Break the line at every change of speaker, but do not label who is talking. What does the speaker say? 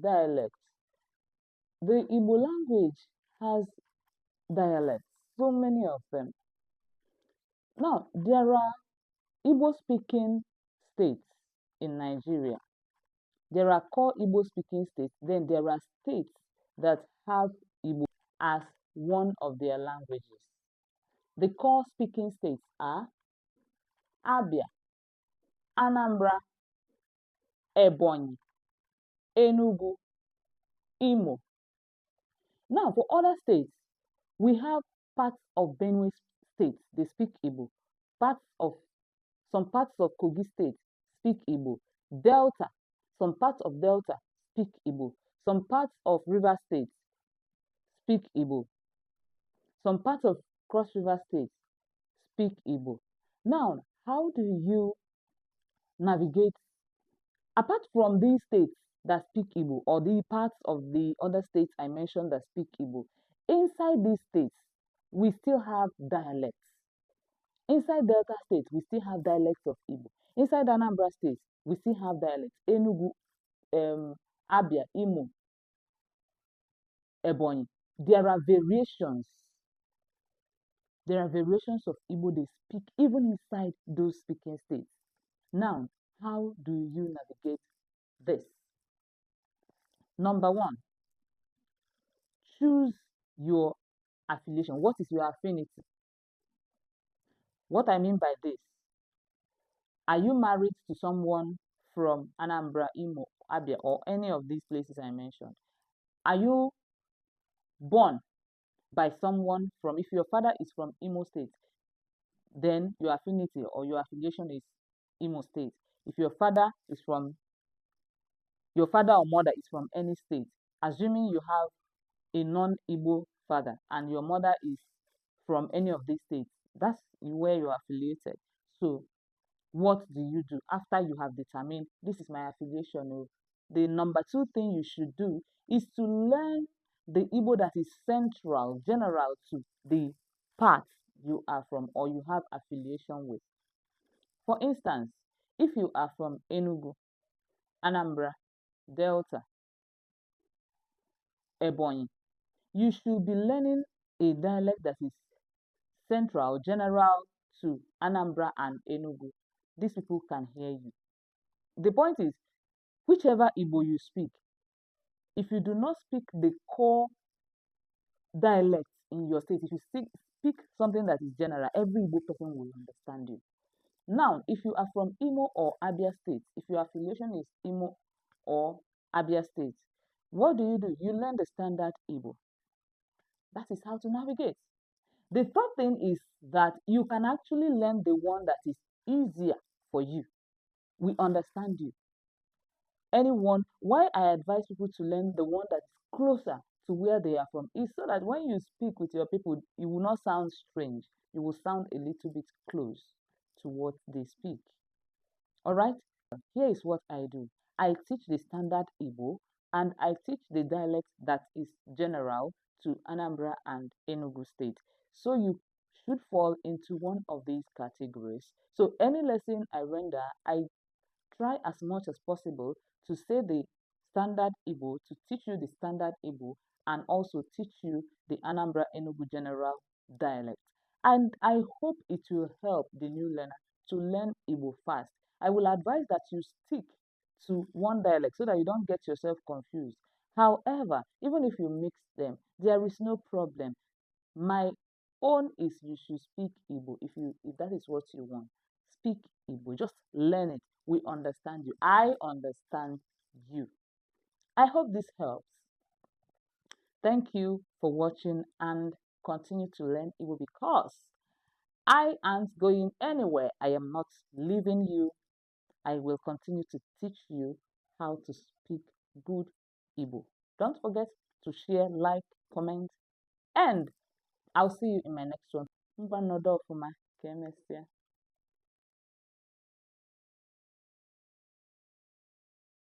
dialects. The Igbo language has dialects, so many of them. Now, there are Igbo-speaking states in Nigeria. There are core Igbo-speaking states. Then there are states that have Igbo as one of their languages. The core speaking states are Abia, Anambra, Ebonyi, Enugu, Imo. Now, for other states, we have parts of Benue State, they speak Igbo. Some parts of Kogi State speak Igbo. Delta, some parts of Delta speak Igbo. Some parts of River State speak Igbo. Some parts of Cross River State speak Igbo. Now, how do you navigate? Apart from these states that speak Igbo, or the parts of the other states I mentioned that speak Igbo, inside these states, we still have dialects. Inside Delta State, we still have dialects of Igbo. Inside Anambra State, we still have dialects. Enugu, Abia, Imo, Ebonyi. There are variations. There are variations of Igbo they speak even inside those speaking states. Now, how do you navigate this? Number one, choose your affiliation. What is your affinity? What I mean by this, are you married to someone from Anambra, Imo, Abia, or any of these places I mentioned? Are you born by someone from, if your father is from Imo State, then your affinity or your affiliation is Imo State. If your father or mother is from any state, assuming you have a non-Igbo father and your mother is from any of these states, that's where you're affiliated. So what do you do after you have determined this is my affiliation? The number two thing you should do is to learn the Igbo that is central, general to the part you are from or you have affiliation with. For instance, if you are from Enugu, Anambra, Delta, Ebonyi, you should be learning a dialect that is central, general to Anambra and Enugu. These people can hear you. The point is, whichever Igbo you speak, if you do not speak the core dialect in your state, if you speak something that is general, every Igbo person will understand you. Now, if you are from Imo or Abia State, if your affiliation is Imo or Abia State, what do? You learn the standard Igbo. That is how to navigate. The third thing is that you can actually learn the one that is easier for you. We understand you. Why I advise people to learn the one that is closer to where they are from is so that when you speak with your people, you will not sound strange. You will sound a little bit close to what they speak. All right? Here is what I do. I teach the standard Igbo and I teach the dialect that is general to Anambra and Enugu State. So you should fall into one of these categories. So any lesson I render, I try as much as possible to say the standard Igbo, to teach you the standard Igbo, and also teach you the Anambra Enugu general dialect. And I hope it will help the new learner to learn Igbo fast. I will advise that you stick to one dialect so that you don't get yourself confused. However, even if you mix them, there is no problem. My own is you should speak Igbo if that is what you want. Speak Igbo, just learn it. We understand you. I understand you. I hope this helps. Thank you for watching and continue to learn Igbo because I aren't going anywhere. I am not leaving you. I will continue to teach you how to speak good Igbo. Don't forget to share, like, comment, and I'll see you in my next one.